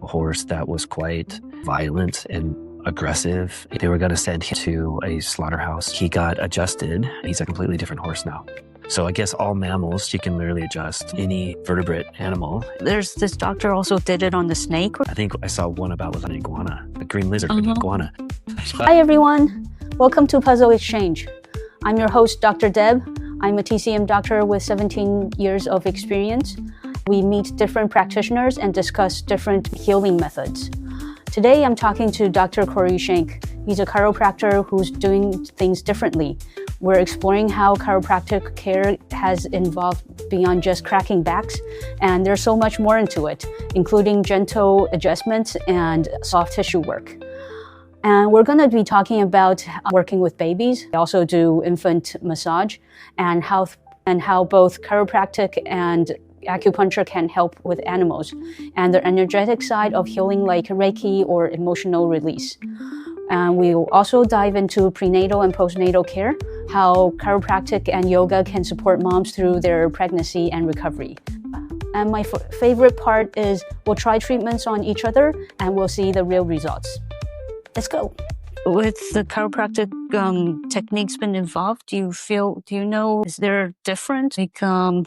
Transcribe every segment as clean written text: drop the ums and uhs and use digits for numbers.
a horse that was quite violent and aggressive. They were going to send him to a slaughterhouse. He got adjusted. He's a completely different horse now. So I guess all mammals, you can literally adjust any vertebrate animal. There's this doctor also did it on the snake. I think I saw one about with an iguana, a green lizard with an iguana. Hi everyone, welcome to Puzzle Exchange. I'm your host, Dr. Deb. I'm a TCM doctor with 17 years of experience. We meet different practitioners and discuss different healing methods. Today I'm talking to Dr. Cory Shank. He's a chiropractor who's doing things differently. We're exploring how chiropractic care has evolved beyond just cracking backs, and there's so much more into it, including gentle adjustments and soft tissue work. And we're going to be talking about working with babies. We also do infant massage and how both chiropractic and acupuncture can help with animals and the energetic side of healing like Reiki or emotional release. And we will also dive into prenatal and postnatal care, how chiropractic and yoga can support moms through their pregnancy and recovery. And my favorite part is we'll try treatments on each other and we'll see the real results. Let's go. With the chiropractic techniques been involved, do you know, is there a difference? Like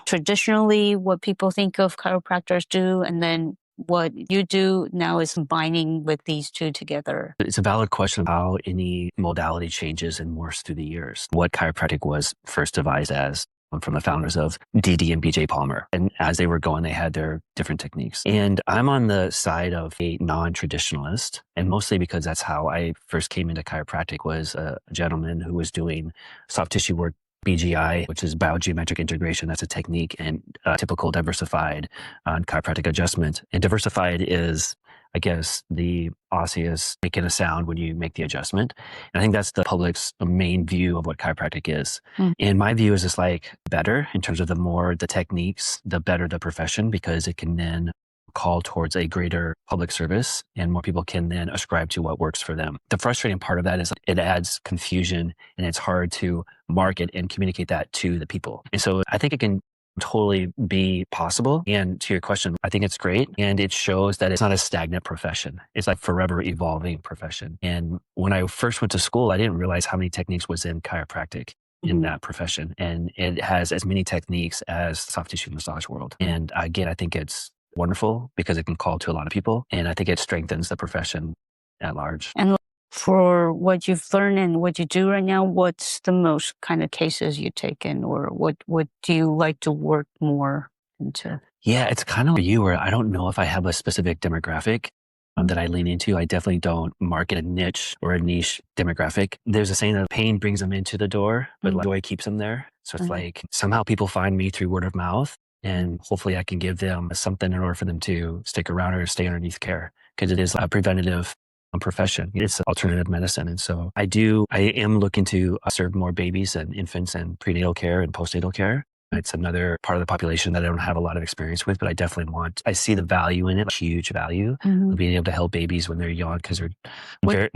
traditionally what people think of chiropractors do and then what you do now is combining with these two together? It's a valid question of how any modality changes and morphs through the years. What chiropractic was first devised as from the founders of D.D. and B.J. Palmer. And as they were going, they had their different techniques. And I'm on the side of a non-traditionalist, and mostly because that's how I first came into chiropractic was a gentleman who was doing soft tissue work, BGI, which is biogeometric integration. That's a technique and typical diversified chiropractic adjustment. And diversified is, I guess, the osseous making a sound when you make the adjustment. And I think that's the public's main view of what chiropractic is. And my view is just like better in terms of the more the techniques, the better the profession, because it can then call towards a greater public service and more people can then ascribe to what works for them. The frustrating part of that is it adds confusion and it's hard to market and communicate that to the people. And so I think it can totally be possible. And to your question, I think it's great. And it shows that it's not a stagnant profession. It's like forever evolving profession. And when I first went to school, I didn't realize how many techniques was in chiropractic in that profession. And it has as many techniques as soft tissue massage world. And again, I think it's wonderful because it can call to a lot of people. And I think it strengthens the profession at large. And for what you've learned and what you do right now, what's the most kind of cases you take in, or what do you like to work more into? Yeah, it's kind of like you, where I don't know if I have a specific demographic that I lean into. I definitely don't market a niche or a niche demographic. There's a saying that pain brings them into the door, but joy keeps them there. So it's like somehow people find me through word of mouth, and hopefully I can give them something in order for them to stick around or stay underneath care, because it is a preventative profession. It's alternative medicine. And so I am looking to serve more babies and infants and prenatal care and postnatal care. It's another part of the population that I don't have a lot of experience with, but I definitely I see the value in it, huge value of being able to help babies when they're young, because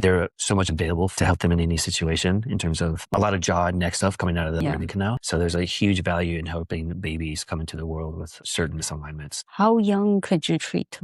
they're so much available to help them in any situation in terms of a lot of jaw and neck stuff coming out of the breathing canal. So there's a huge value in helping babies come into the world with certain misalignments. How young could you treat?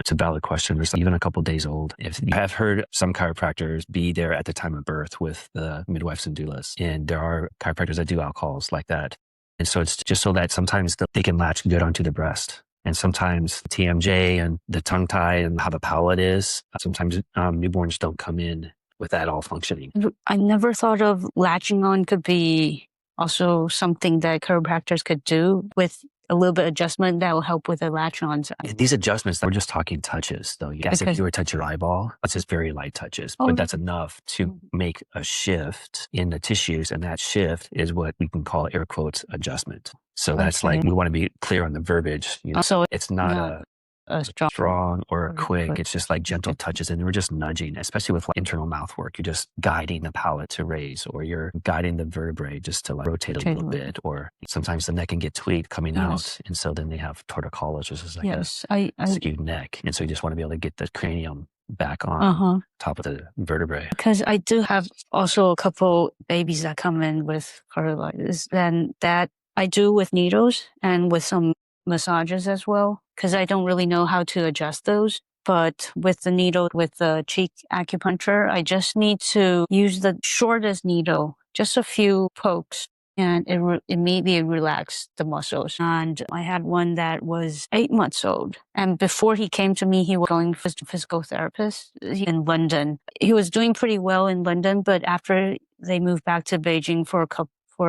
It's a valid question. There's even a couple of days old. If you have heard some chiropractors be there at the time of birth with the midwives and doulas, and there are chiropractors that do alcohols like that. And so it's just so that sometimes they can latch good onto the breast. And sometimes TMJ and the tongue tie and how the palate is, sometimes newborns don't come in with that all functioning. I never thought of latching on could be also something that chiropractors could do with a little bit of adjustment that will help with the latch-ons. These adjustments, we're just talking touches, though. Yes, if you were to touch your eyeball, it's just very light touches, but that's enough to make a shift in the tissues, and that shift is what we can call, air quotes, adjustment. So that's like, we want to be clear on the verbiage. You know? So it's not a strong or a quick. It's just like gentle touches, and we're just nudging, especially with like internal mouth work. You're just guiding the palate to raise, or you're guiding the vertebrae just to like rotate a little bit, or sometimes the neck can get tweaked coming out, and so then they have torticollis, which is like a skewed neck, and so you just want to be able to get the cranium back on top of the vertebrae. Because I do have also a couple babies that come in with carditis, and that I do with needles and with some massages as well, because I don't really know how to adjust those. But with the needle, with the cheek acupuncture, I just need to use the shortest needle, just a few pokes, and it immediately relaxed the muscles. And I had one that was 8 months old. And before he came to me, he was going to physical therapist in London. He was doing pretty well in London, but after they moved back to Beijing for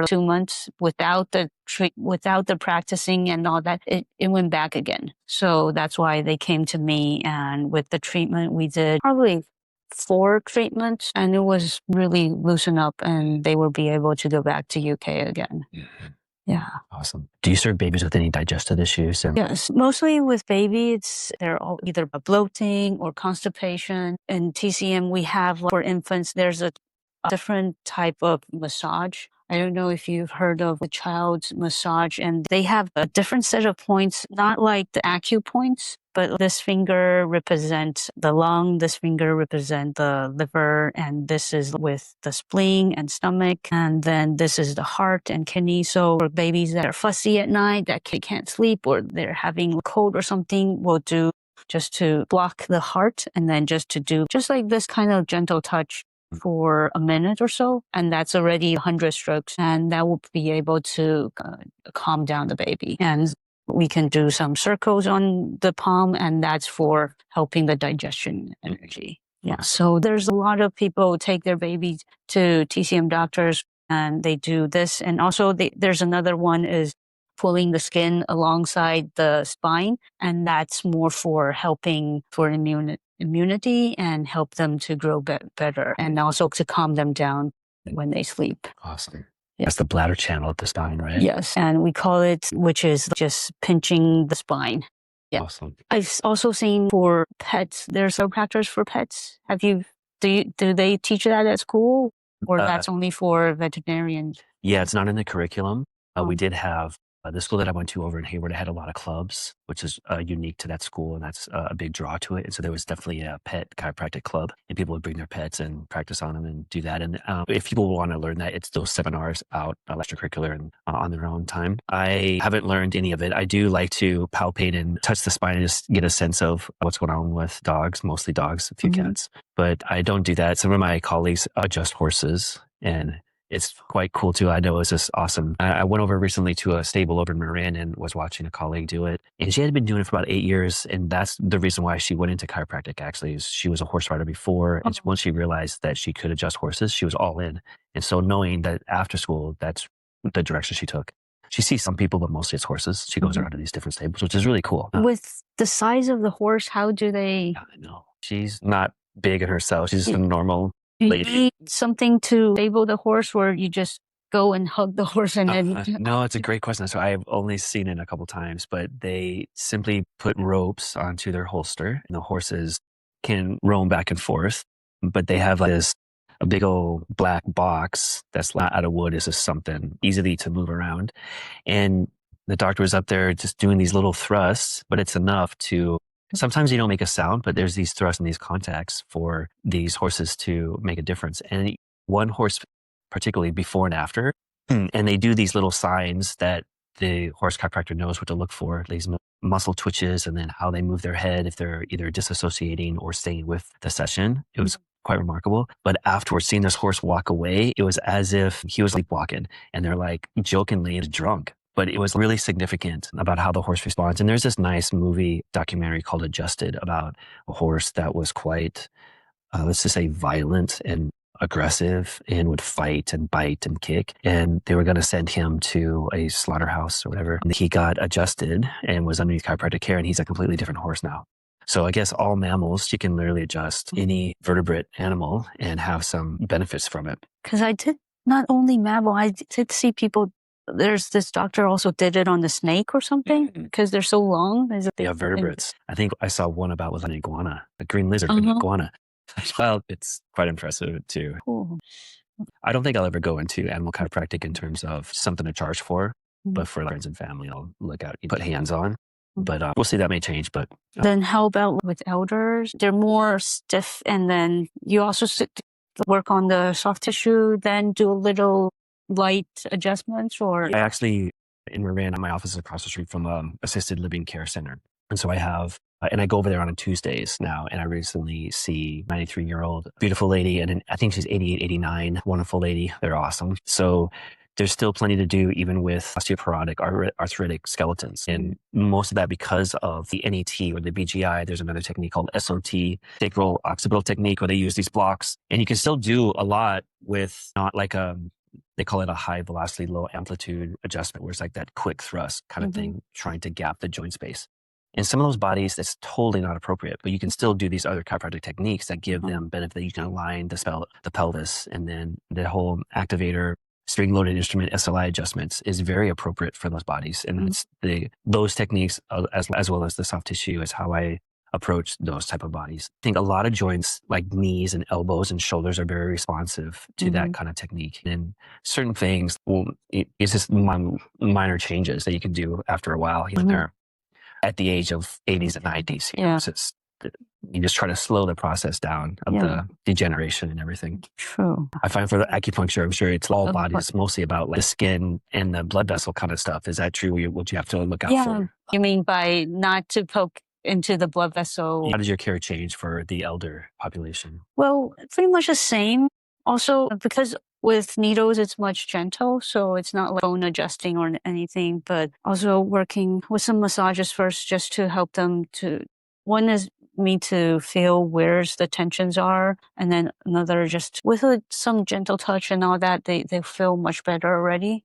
2 months without the practicing and all that, it went back again. So that's why they came to me, and with the treatment, we did probably 4 treatments, and it was really loosen up, and they will be able to go back to UK again. Mm-hmm. Yeah. Awesome. Do you serve babies with any digestive issues? Yes, mostly with baby, they're all either bloating or constipation. In TCM, we have for infants, there's a different type of massage. I don't know if you've heard of the child's massage, and they have a different set of points, not like the acupoints, but this finger represents the lung, this finger represents the liver, and this is with the spleen and stomach, and then this is the heart and kidney. So for babies that are fussy at night, that can't sleep, or they're having a cold or something, we'll do just to block the heart, and then just to do just like this kind of gentle touch for a minute or so, and that's already 100 strokes, and that will be able to calm down the baby. And we can do some circles on the palm, and that's for helping the digestion energy. Yeah, so there's a lot of people who take their babies to TCM doctors, and they do this. And also there's another one is pulling the skin alongside the spine, and that's more for helping for immunity and help them to grow better, and also to calm them down when they sleep. Awesome. Yeah. That's the bladder channel at the spine, right? Yes, and we call it, which is just pinching the spine. Yeah. Awesome. I've also seen for pets, there's chiropractors for pets. Do they teach that at school, or that's only for veterinarians? Yeah, it's not in the curriculum. We did have the school that I went to over in Hayward. Had a lot of clubs, which is unique to that school, and that's a big draw to it. And so there was definitely a pet chiropractic club, and people would bring their pets and practice on them and do that. And if people want to learn that, it's those seminars out, extracurricular and on their own time. I haven't learned any of it. I do like to palpate and touch the spine and just get a sense of what's going on with dogs, mostly dogs, a few cats. But I don't do that. Some of my colleagues adjust horses, and it's quite cool too. I know it's just awesome. I went over recently to a stable over in Marin and was watching a colleague do it. And she had been doing it for about 8 years. And that's the reason why she went into chiropractic, actually. Is she was a horse rider before. And once she realized that she could adjust horses, she was all in. And so knowing that after school, that's the direction she took. She sees some people, but mostly it's horses. She goes around to these different stables, which is really cool. With the size of the horse, how do they? I know. She's not big in herself. She's just a normal lady. You need something to stable the horse, or you just go and hug the horse and then? No, it's a great question. So I've only seen it a couple times, but they simply put ropes onto their holster, and the horses can roam back and forth. But they have a big old black box that's out of wood. Is just something easily to move around. And the doctor was up there just doing these little thrusts, but it's enough to. Sometimes you don't make a sound, but there's these thrusts and these contacts for these horses to make a difference. And one horse, particularly before and after, and they do these little signs that the horse chiropractor knows what to look for, these muscle twitches, and then how they move their head if they're either disassociating or staying with the session. It was quite remarkable. But afterwards, seeing this horse walk away, it was as if he was sleepwalking, and they're like jokingly drunk. But it was really significant about how the horse responds. And there's this nice movie documentary called Adjusted about a horse that was quite, let's just say, violent and aggressive and would fight and bite and kick. And they were going to send him to a slaughterhouse or whatever. And he got adjusted and was underneath chiropractic care, and he's a completely different horse now. So I guess all mammals, you can literally adjust any vertebrate animal and have some benefits from it. Because I did not only mammal, I did see people. There's this doctor also did it on the snake or something because they're so long. They have vertebrates. I think I saw one about with an iguana, a green lizard, an iguana. Well, it's quite impressive too. Cool. I don't think I'll ever go into animal chiropractic in terms of something to charge for, but for friends and family, I'll look out, put hands on. But we'll see, that may change. But then how about with elders? They're more stiff, and then you also work on the soft tissue, then do a little light adjustments, or? I actually, in Marin, my office is across the street from assisted living care center. And so I have, and I go over there on Tuesdays now. And I recently see 93-year-old beautiful lady. And I think she's 88, 89, wonderful lady. They're awesome. So there's still plenty to do, even with osteoporotic, arthritic skeletons. And most of that because of the NET or the BGI. There's another technique called SOT, sacral occipital technique, where they use these blocks. And you can still do a lot with not like they call it a high velocity, low amplitude adjustment, where it's like that quick thrust kind of thing, trying to gap the joint space. In some of those bodies, that's totally not appropriate, but you can still do these other chiropractic techniques that give them benefit. You can align the pelvis, and then the whole activator, spring-loaded instrument SLI adjustments is very appropriate for those bodies. And it's those techniques, as well as the soft tissue, is how I approach those type of bodies. I think a lot of joints like knees and elbows and shoulders are very responsive to that kind of technique. And certain things, it's just minor changes that you can do after a while. They're at the age of 80s and 90s. So you just try to slow the process down of the degeneration and everything. True. I find for the acupuncture, I'm sure it's all bodies. It's mostly about like the skin and the blood vessel kind of stuff. Is that true? What you have to look out for? You mean by not to poke into the blood vessel? How does your care change for the elder population? Well, pretty much the same. Also, because with needles, it's much gentle, so it's not like bone adjusting or anything, but also working with some massages first just to help them one is me to feel where the tensions are, and then another just with some gentle touch and all that, they feel much better already.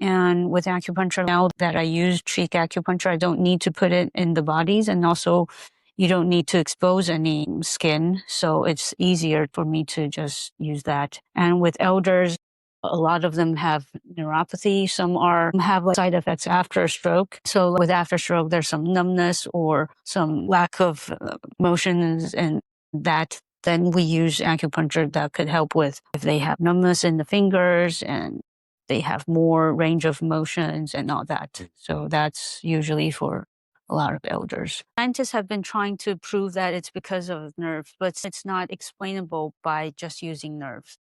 And with acupuncture, now that I use cheek acupuncture, I don't need to put it in the bodies, and also you don't need to expose any skin. So it's easier for me to just use that. And with elders, a lot of them have neuropathy. Some have like side effects after a stroke. So with after stroke, there's some numbness or some lack of motions, and that then we use acupuncture that could help with if they have numbness in the fingers and they have more range of motions and all that. So that's usually for a lot of elders. Scientists have been trying to prove that it's because of nerves, but it's not explainable by just using nerves.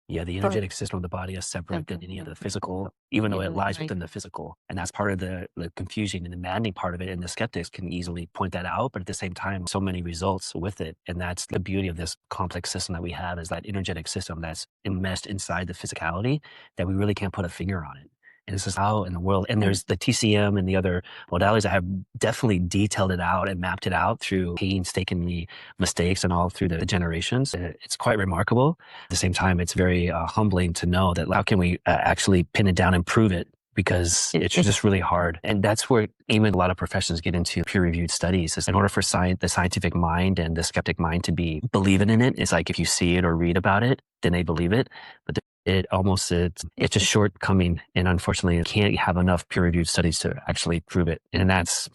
Yeah, the energetic system of the body is separate than any of the physical, even though it lies within the physical. And that's part of the confusion and the maddening part of it. And the skeptics can easily point that out, but at the same time, so many results with it. And that's the beauty of this complex system that we have, is that energetic system that's enmeshed inside the physicality that we really can't put a finger on it. And this is how in the world, and there's the TCM and the other modalities that have definitely detailed it out and mapped it out through painstakingly mistakes and all through the generations. And it's quite remarkable. At the same time, it's very humbling to know that how can we actually pin it down and prove it? Because it's just really hard. And that's where even a lot of professions get into peer-reviewed studies. Is in order for the scientific mind and the skeptic mind to be believing in it, it's like if you see it or read about it, then they believe it. But it's a shortcoming. And unfortunately, it can't have enough peer-reviewed studies to actually prove it. And that's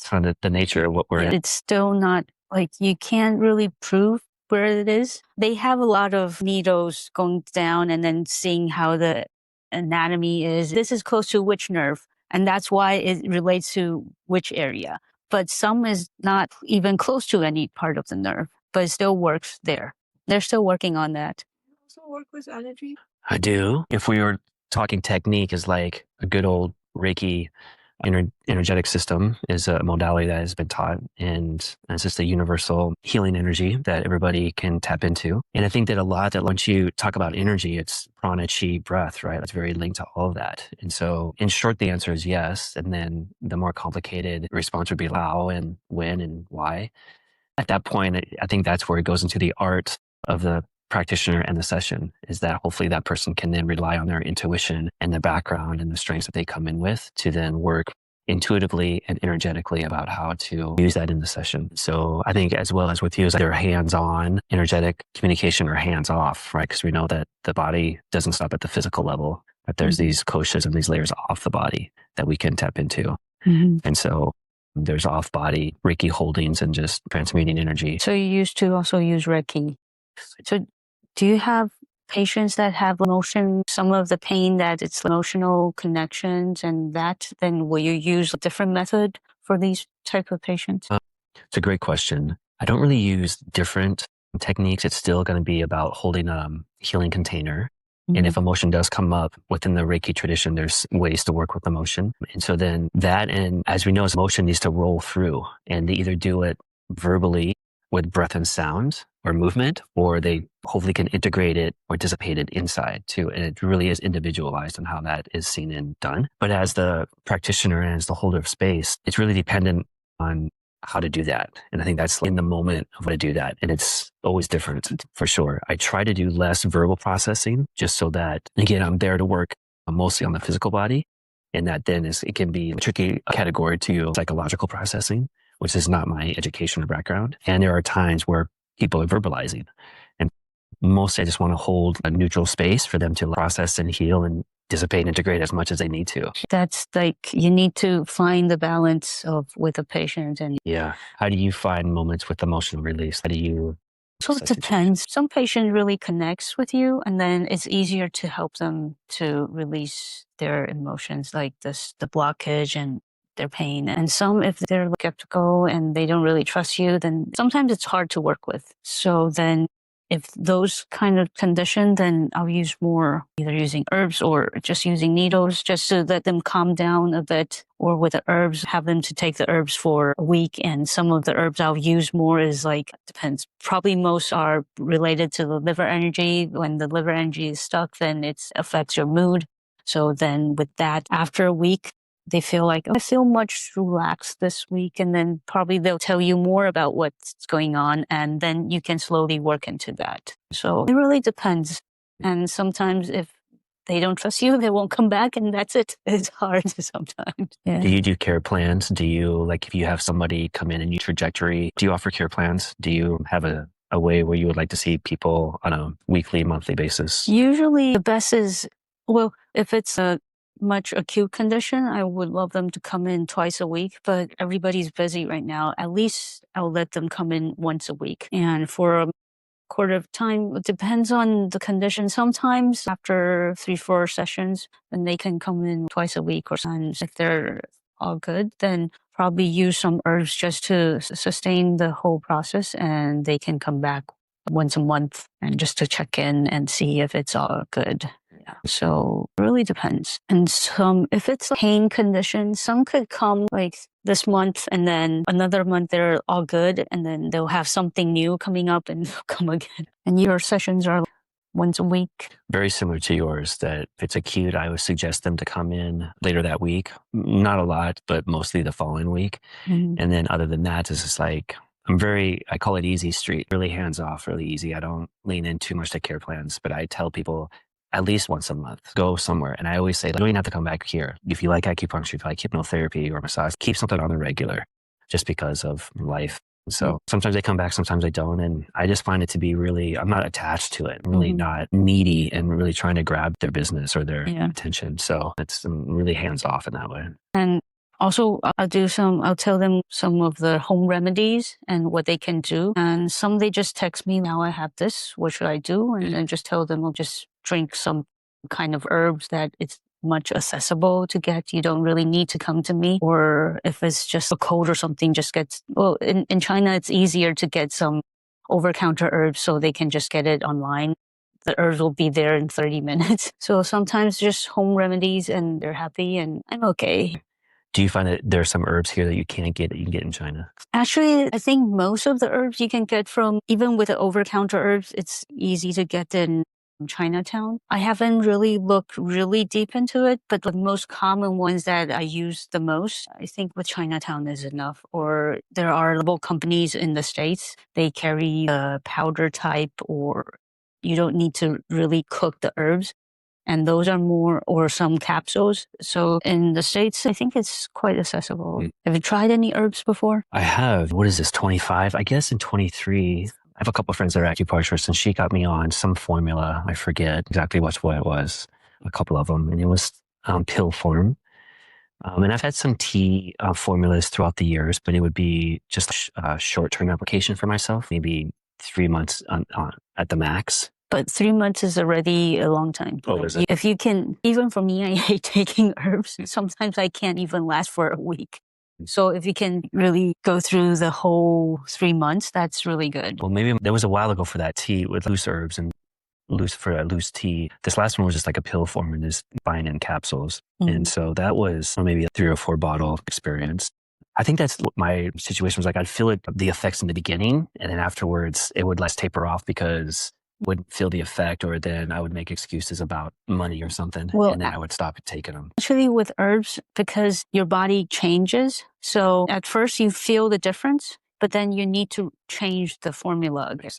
kind of the nature of what we're in. It's still not like you can't really prove where it is. They have a lot of needles going down and then seeing how the anatomy is. This is close to which nerve, and that's why it relates to which area. But some is not even close to any part of the nerve, but it still works there. They're still working on that. You also work with energy? I do. If we were talking technique, is like a good old Reiki energetic system is a modality that has been taught, and it's just a universal healing energy that everybody can tap into. And I think that once you talk about energy, it's prana, chi, breath, right? It's very linked to all of that. And so in short, the answer is yes. And then the more complicated response would be how and when and why. At that point, I think that's where it goes into the art of the practitioner and the session, is that hopefully that person can then rely on their intuition and the background and the strengths that they come in with to then work intuitively and energetically about how to use that in the session. So I think as well as with you, is either hands-on energetic communication or hands-off, right? Because we know that the body doesn't stop at the physical level, but there's these koshas and these layers off the body that we can tap into. And so there's off-body Reiki holdings and just transmuting energy. So you used to also use Reiki. So do you have patients that have some of the pain that it's emotional connections and that, then will you use a different method for these type of patients? It's a great question. I don't really use different techniques. It's still going to be about holding a healing container And if emotion does come up within the Reiki tradition, there's ways to work with emotion. And so then that, and as we know, emotion needs to roll through, and they either do it verbally with breath and sound or movement, or they hopefully can integrate it or dissipate it inside too. And it really is individualized on how that is seen and done. But as the practitioner and as the holder of space, it's really dependent on how to do that. And I think that's in the moment of how to do that. And it's always different for sure. I try to do less verbal processing just so that, again, I'm there to work mostly on the physical body. And that then it can be a tricky category to psychological processing, which is not my education or background. And there are times where people are verbalizing. And mostly I just want to hold a neutral space for them to process and heal and dissipate and integrate as much as they need to. That's like, you need to find the balance with a patient. And yeah. How do you find moments with emotional release? How do you... So it depends. Some patient really connects with you, and then it's easier to help them to release their emotions, like the blockage and their pain. And some, if they're skeptical and they don't really trust you, then sometimes it's hard to work with. So then if those kind of condition, then I'll use more, either using herbs or just using needles, just to let them calm down a bit. Or with the herbs, have them to take the herbs for a week. And some of the herbs I'll use more is like, depends. Probably most are related to the liver energy. When the liver energy is stuck, then it affects your mood. So then with that, after a week, they feel like, I feel much relaxed this week. And then probably they'll tell you more about what's going on. And then you can slowly work into that. So it really depends. And sometimes if they don't trust you, they won't come back, and that's it. It's hard sometimes. Yeah. Do you do care plans? Do you, like, if you have somebody come in a new trajectory, do you offer care plans? Do you have a way where you would like to see people on a weekly, monthly basis? Usually the best is, well, if it's a much acute condition, I would love them to come in twice a week, but everybody's busy right now. At least I'll let them come in once a week. And for a quarter of time, it depends on the condition. Sometimes after 3-4 sessions, then they can come in twice a week, or sometimes if they're all good, then probably use some herbs just to sustain the whole process, and they can come back once a month and just to check in and see if it's all good. Yeah. So it really depends. And some, if it's a pain condition, some could come like this month, and then another month they're all good, and then they'll have something new coming up and they'll come again. And your sessions are once a week? Very similar to yours, that if it's acute, I would suggest them to come in later that week. Not a lot, but mostly the following week. And then other than that, it's just like, I call it easy street, really hands off, really easy. I don't lean in too much to care plans, but I tell people at least once a month, go somewhere. And I always say, you don't even have to come back here. If you like acupuncture, if you like hypnotherapy or massage, keep something on the regular just because of life. So sometimes they come back, sometimes they don't. And I just find it to be really, I'm not attached to it. I'm really not needy and really trying to grab their business or their attention. So it's really hands off in that way. And also, I'll tell them some of the home remedies and what they can do. And some, they just text me, now I have this, what should I do? And then just tell them, I'll just drink some kind of herbs that it's much accessible to get. You don't really need to come to me. Or if it's just a cold or something, just get, well, in China, it's easier to get some over-counter herbs, so they can just get it online. The herbs will be there in 30 minutes. So sometimes just home remedies, and they're happy, and I'm okay. Do you find that there are some herbs here that you can't get that you can get in China? Actually, I think most of the herbs you can get from, even with the over-counter herbs, it's easy to get in Chinatown. I haven't really looked really deep into it, but the most common ones that I use the most, I think with Chinatown is enough. Or there are little companies in the States, they carry a powder type, or you don't need to really cook the herbs. And those are more, or some capsules. So in the States, I think it's quite accessible. Have you tried any herbs before? I have. What is this, 25? I guess in 23, I have a couple of friends that are acupuncturists, and she got me on some formula. I forget exactly what it was, a couple of them. And it was pill form. And I've had some tea formulas throughout the years, but it would be just a short-term application for myself, maybe 3 months at the max. But 3 months is already a long time. Oh, is it? If you can, even for me, I hate taking herbs. Sometimes I can't even last for a week. So if you can really go through the whole 3 months, that's really good. Well, maybe there was a while ago for that tea with loose herbs, and loose tea. This last one was just like a pill form and is buying in capsules. And so that was maybe a 3 or 4 bottle experience. I think that's what my situation was like. I'd feel the effects in the beginning, and then afterwards it would less taper off because wouldn't feel the effect, or then I would make excuses about money or something, Well, and then I would stop taking them. Actually, with herbs, because your body changes. So at first you feel the difference, but then you need to change the formula again.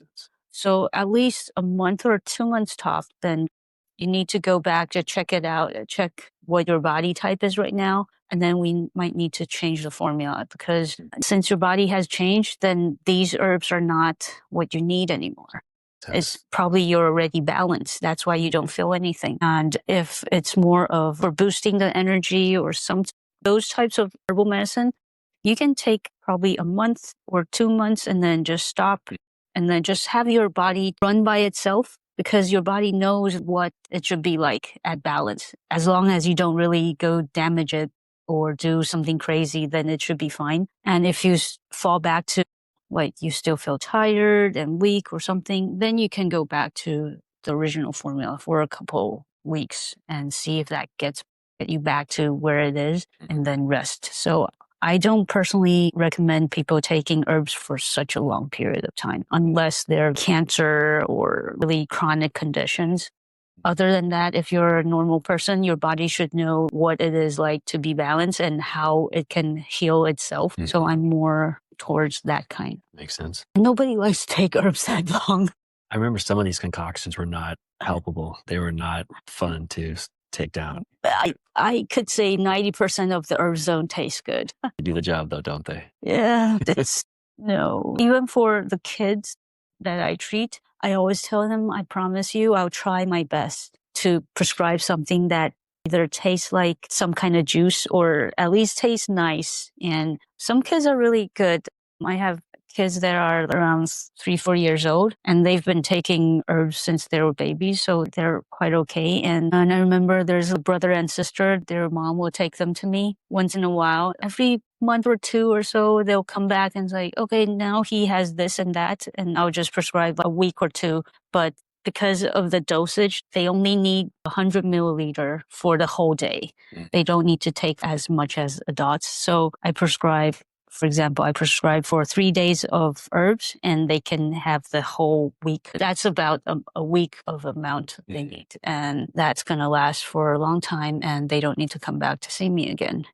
So at least a month or 2 months top, then you need to go back to check it out, check what your body type is right now. And then we might need to change the formula because since your body has changed, then these herbs are not what you need anymore. It's probably you're already balanced. That's why you don't feel anything. And if it's more of for boosting the energy or those types of herbal medicine, you can take probably a month or 2 months and then just stop and then just have your body run by itself because your body knows what it should be like at balance. As long as you don't really go damage it or do something crazy, then it should be fine. And if you fall back to you still feel tired and weak or something, then you can go back to the original formula for a couple weeks and see if that get you back to where it is and then rest. So I don't personally recommend people taking herbs for such a long period of time unless they're cancer or really chronic conditions. Other than that, if you're a normal person, your body should know what it is like to be balanced and how it can heal itself. So I'm more towards that kind. Makes sense. Nobody likes to take herbs that long. I remember some of these concoctions were not helpable. They were not fun to take down. I could say 90% of the herbs don't taste good. They do the job though, don't they? Yeah, no. Even for the kids that I treat, I always tell them, I promise you, I'll try my best to prescribe something that either tastes like some kind of juice or at least tastes nice. And some kids are really good. I have kids that are around 3-4 years old and they've been taking herbs since they were babies. So they're quite okay. And I remember there's a brother and sister, their mom will take them to me once in a while. Every month or 2 or so, they'll come back and say, okay, now he has this and that. And I'll just prescribe a week or 2. But because of the dosage, they only need 100 milliliter for the whole day. They don't need to take as much as adults. So I prescribe, for example, for 3 days of herbs and they can have the whole week. That's about a week of amount they need. And that's going to last for a long time and they don't need to come back to see me again.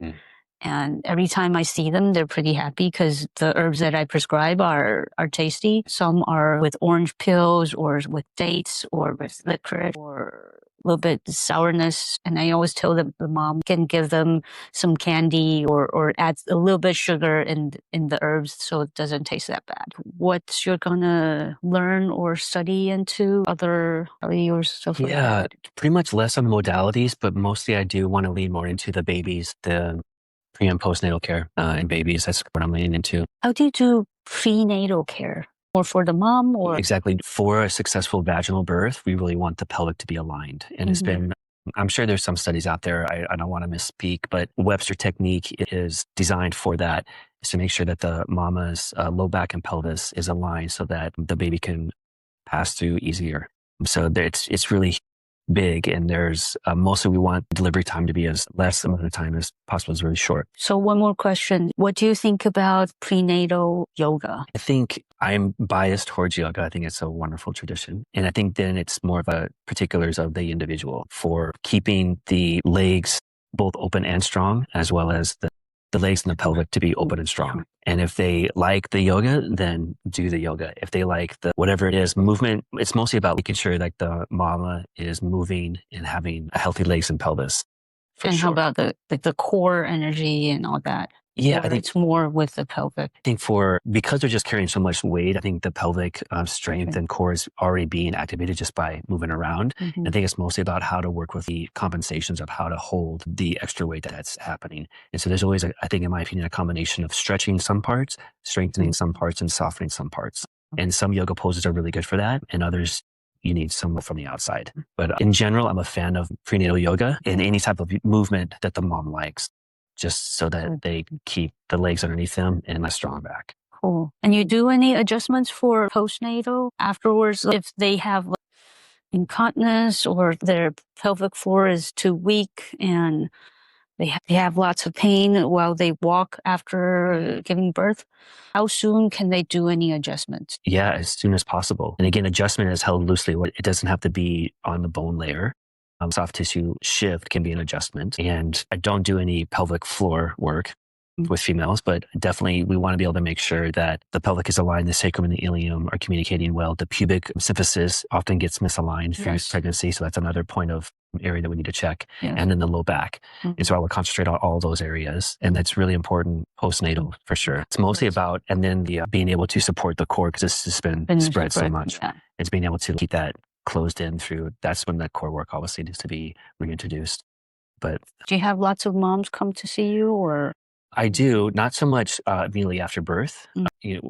And every time I see them, they're pretty happy because the herbs that I prescribe are tasty. Some are with orange pills or with dates or with licorice or a little bit sourness. And I always tell them the mom can give them some candy or add a little bit sugar in the herbs so it doesn't taste that bad. What you're going to learn or study into other or stuff like that? Pretty much less on the modalities, but mostly I do want to lean more into the babies, the pre and postnatal care in babies. That's what I'm leaning into. How do you do prenatal care? Or for the mom? Or Exactly. For a successful vaginal birth, we really want the pelvic to be aligned. And it's been, I'm sure there's some studies out there. I don't want to misspeak, but Webster technique is designed for that, is to make sure that the mama's low back and pelvis is aligned so that the baby can pass through easier. So it's really big, and there's mostly we want delivery time to be as less amount of time as possible. Is really short. So one more question. What do you think about prenatal yoga? I think I'm biased towards yoga. I think it's a wonderful tradition. And I think then it's more of a particulars of the individual for keeping the legs both open and strong, as well as the legs and the pelvic to be open and strong. And if they like the yoga, then do the yoga. If they like the whatever it is, movement, it's mostly about making sure like the mama is moving and having a healthy legs and pelvis. And how about the core energy and all that? Yeah, I think it's more with the pelvic. I think because they're just carrying so much weight, I think the pelvic strength and core is already being activated just by moving around. I think it's mostly about how to work with the compensations of how to hold the extra weight that's happening. And so there's always, I think, in my opinion, a combination of stretching some parts, strengthening some parts, and softening some parts. And some yoga poses are really good for that, and others you need some from the outside. But in general, I'm a fan of prenatal yoga and any type of movement that the mom likes, just so that they keep the legs underneath them and a strong back. Cool. And you do any adjustments for postnatal afterwards if they have incontinence or their pelvic floor is too weak and they have lots of pain while they walk after giving birth. How soon can they do any adjustments? Yeah, as soon as possible. And again, adjustment is held loosely. It doesn't have to be on the bone layer. Soft tissue shift can be an adjustment. And I don't do any pelvic floor work with females, but definitely we want to be able to make sure that the pelvic is aligned, the sacrum and the ilium are communicating well. The pubic symphysis often gets misaligned through pregnancy, so that's another point of area that we need to check. And then the low back. And so I will concentrate on all those areas. And that's really important postnatal for sure. It's mostly about, and then the being able to support the core, because this has been spread so much. It's being able to keep that closed in through, that's when the core work obviously needs to be reintroduced. But do you have lots of moms come to see you, or? I do, not so much immediately after birth.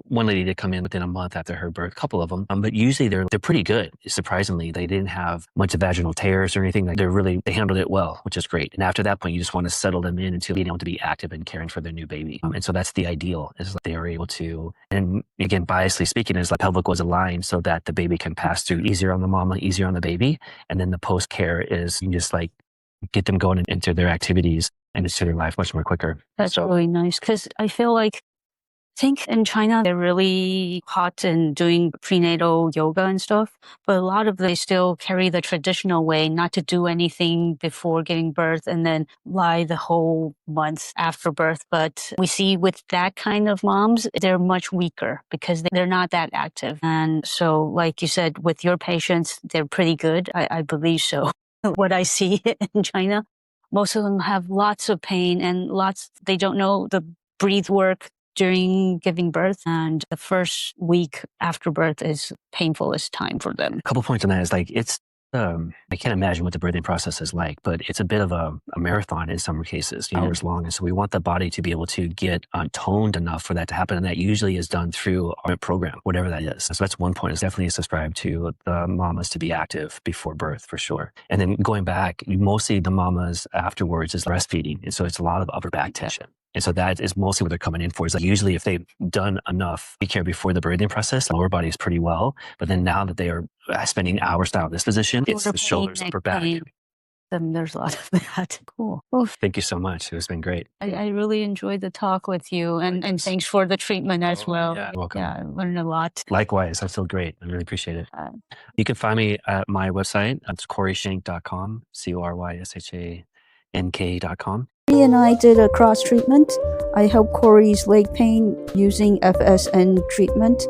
One lady did come in within a month after her birth, a couple of them, but usually they're pretty good. Surprisingly, they didn't have much of vaginal tears or anything. They handled it well, which is great. And after that point, you just want to settle them in into being able to be active and caring for their new baby. And so that's the ideal, is that they are able to, and again, biasly speaking, is like pelvic was aligned so that the baby can pass through easier on the mama, easier on the baby. And then the post care is you just like get them going into their activities and into their life much more quicker. That's really nice, because I feel like, I think in China, they're really hot in doing prenatal yoga and stuff, but a lot of they still carry the traditional way, not to do anything before giving birth and then lie the whole month after birth. But we see with that kind of moms, they're much weaker because they're not that active. And so, like you said, with your patients, they're pretty good. I believe so. What I see in China, most of them have lots of pain and they don't know the breathe work during giving birth. And the first week after birth is painfulest time for them. A couple points on that is like, I can't imagine what the birthing process is like, but it's a bit of a marathon in some cases, hours long. And so we want the body to be able to get toned enough for that to happen. And that usually is done through our program, whatever that is. So that's one point, is definitely subscribe to the mamas to be active before birth for sure. And then going back, mostly the mamas afterwards is breastfeeding. And so it's a lot of upper back tension. And so that is mostly what they're coming in for. Is like usually if they've done enough care before the birthing process, the lower body is pretty well. But then now that they are spending hours down in this position, it's the shoulders, upper back. There's a lot of that. Cool. Well, thank you so much. It has been great. I really enjoyed the talk with you, and thanks for the treatment as well. Yeah, you're welcome. Yeah, I learned a lot. Likewise, I feel great. I really appreciate it. You can find me at my website. It's coryshank.com, CORYSHANK.com. Cory and I did a cross treatment. I helped Cory's leg pain using FSN treatment.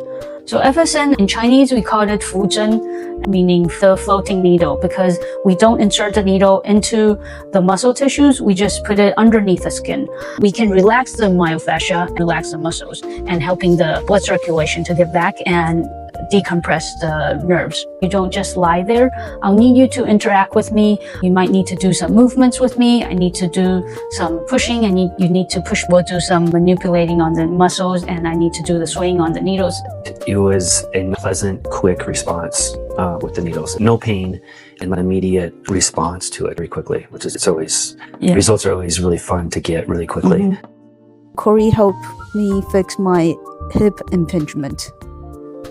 So FSN, in Chinese, we call it fuzhen, meaning the floating needle, because we don't insert the needle into the muscle tissues. We just put it underneath the skin. We can relax the myofascia, relax the muscles, and helping the blood circulation to get back and decompress the nerves. You don't just lie there. I'll need you to interact with me. You might need to do some movements with me. I need to do some pushing, and you need to push. We'll do some manipulating on the muscles, and I need to do the swing on the needles. It was a pleasant, quick response with the needles. No pain, and an immediate response to it very quickly, which is, it's always, results are always really fun to get really quickly. Cory helped me fix my hip impingement.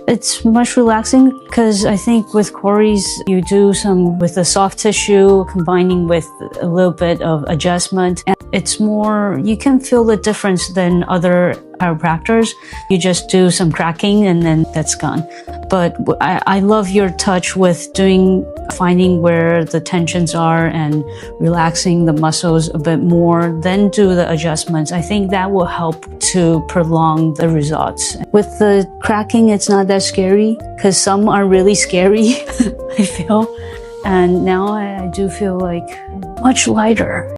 It's much relaxing because I think with Cory's, you do some with the soft tissue combining with a little bit of adjustment. And it's more, you can feel the difference than other chiropractors. You just do some cracking and then that's gone. But I love your touch with finding where the tensions are and relaxing the muscles a bit more, then do the adjustments. I think that will help to prolong the results. With the cracking, it's not that scary because some are really scary, I feel. And now I do feel like much lighter.